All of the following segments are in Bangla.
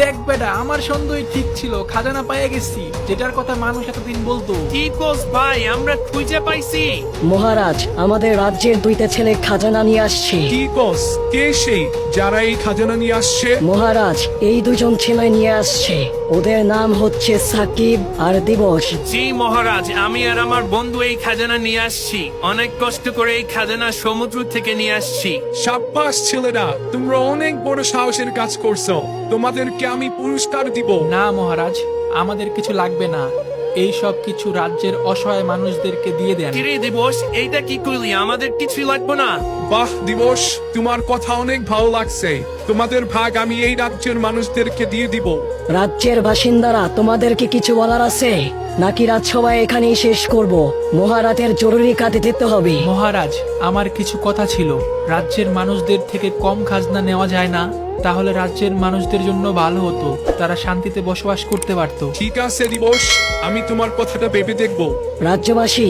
দেখ বেটা, আমার সন্দেহই ঠিক ছিল, খাজানা পেয়ে গেছি, যেটার কথা মানুষ এতদিন বলতো। কি কোস ভাই, আমরা খুঁজে পাইছি। মহারাজ, আমাদের রাজ্যের দুইটা ছেলে খাজানা নিয়ে আসছে। কি কস? কে সেই যারা এই খাজানা নিয়ে আসছে? মহারাজ, এই দুজন ছেলে নিয়ে আসছে। ওদের নাম হচ্ছে সাকিব আর দিবস। জি মহারাজ, আমি আর আমার বন্ধু এই খাজানা নিয়ে আসছি। অনেক কষ্ট করে এই খাজানা সমুদ্র থেকে নিয়ে আসছি। সাব্বাস ছেলেরা, তোমরা অনেক বড় সাহসের কাজ করছো। তোমাদেরকে আমি পুরস্কার দিব। না মহারাজ, আমাদের কিছু লাগবে না, এই সব কিছু রাজ্যের অসহায় মানুষদেরকে দিয়ে দেন। কিরে দিবস, এইটা কি করলি? আমাদের কিছুই লাগবে না। বাহ দিবস, তোমার কথা অনেক ভালো লাগছে। তোমাদের ভাগ আমি এই রাজ্যের মানুষদেরকে দিয়ে দিব। রাজ্যের বাসিন্দারা, তোমাদেরকে কিছু বলার আছে নাকি রাজসভা এখানেই শেষ করব? মহারাজের জরুরি কাজে যেতে হবে। মহারাজ, আমার কিছু কথা ছিল। রাজ্যের মানুষদের থেকে কম খাজনা নেওয়া যায় না? তাহলে রাজ্যের মানুষদের জন্য ভালো হতো, তারা শান্তিতে বসবাস করতে পারতো। ঠিক আছে দিবস, আমি তোমার কথাটা ভেবে দেখব। রাজ্যবাসী,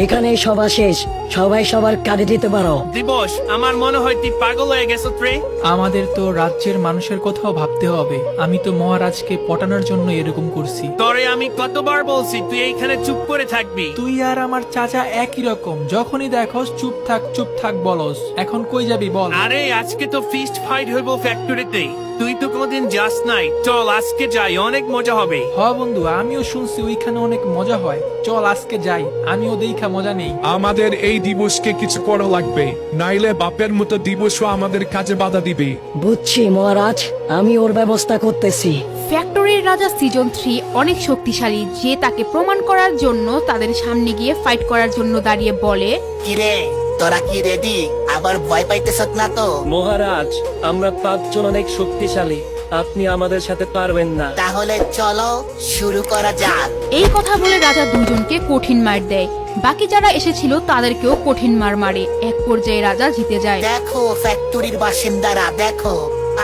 এখানেই সভা শেষ। সবাই সবার কাজে যেতে পারো। দিবস, আমার মনে হয় তুই পাগল হয়ে গেছ রে। আমাদের তো রাজ্যের মানুষের কথাও ভাবতে হবে। আমি তো মহারাজকে পটানোর জন্য এরকম করছি। তরে আমি কতবার বলছি তুই এইখানে চুপ করে থাকবি। তুই আর আমার চাচা একই রকম, যখনই দেখোস চুপ থাক বলস। এখন কই যাবি বল? আরে আজকে তো ফিস্ট ফাইট হইব ফ্যাক্টরিতে। তুই তো কোনোদিন যাস নাই, চল আজকে যাই, অনেক মজা হবে। হ বন্ধু, আমিও শুনছি ওইখানে অনেক মজা হয়। চল আজকে যাই, আমিও দেখা মজা নেই। আমাদের এই দিবসকে কিছু করা লাগবে, নাইলে বাপের মতো দিবসও আমাদের কাজে বাধা দিবে। বুঝছি মহারাজ, আমি ওর ব্যবস্থা করতেছি। ফ্যাক্টরির রাজা সিজন 3 অনেক শক্তিশালী, যে তাকে প্রমাণ করার জন্য তাদের সামনে গিয়ে ফাইট করার জন্য দাঁড়িয়ে বলে, কিরে, তোরা কি রেডি? আবার ভয় পাইতেছ না তো? মহারাজ, আমরা 5 জন অনেক শক্তিশালী, আপনি আমাদের সাথে পারবেন না। তাহলে চলো শুরু করা যাক। এই কথা বলে রাজা দুজনকে কঠিন মার দেয়। বাকি যারা এসেছিল তাদেরকেও কঠিন মার মারে। এক পর্যায়ে রাজা জিতে যায়। দেখো ফ্যাক্টরির বাসিন্দারা, দেখো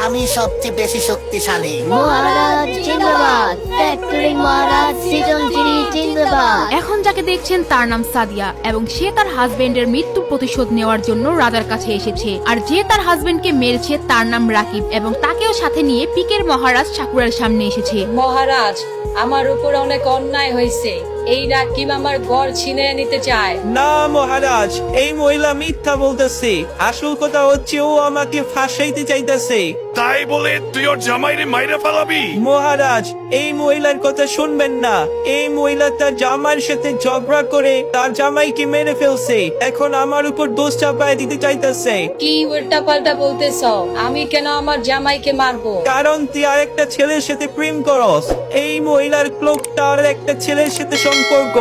আমি সবচেয়ে বেশি শক্তিশালী। মহারাজ জিন্দাবাদ, ফ্যাক্টরি মহারাজ সিজন 3 জিন্দাবাদ। এখন যাকে দেখছেন তার নাম সাদিয়া, এবং সে তার হাজবেন্ডের মৃত্যুর প্রতিশোধ নেওয়ার জন্য রাজার কাছে এসেছে। আর যে তার হাজবেন্ডকে মেরেছে তার নাম রাকিব, এবং তাকেও সাথে নিয়ে পিকের মহারাজ সাকুরার সামনে এসেছে। মহারাজ, আমার উপর অনেক অন্যায় হয়েছে। এই রাকিব আমার ঘর ছিনে নিতে চায়। না মহারাজ, এই মহিলা মিথ্যা বলতেছে। আসল কথা হচ্ছে ও আমাকে ফাঁসাইতে চাইতেছে। তাই বলে তুই ওর জামাইরে মাইরা ফেলাবি? মহারাজ, এই মহিলার কথা শুনবেন না। এই মহিলা তার জামাইয়ের সাথে ঝগড়া করে তার জামাইকে মেরে ফেলছে। এখন আমার উপর দোষ চাপায় দিতে চাইতেছে। কি উল্টা পাল্টা বলতেছ? আমি কেন আমার জামাইকে মারবো? কারণ তুই আরেকটা ছেলের সাথে প্রেম করস। এই মহিলার ক্লোকটা আর একটা ছেলের সাথে সম্পর্ক।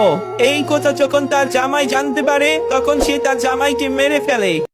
এই কথা যখন তার জামাই জানতে পারে, তখন সে তার জামাইকে মেরে ফেলে।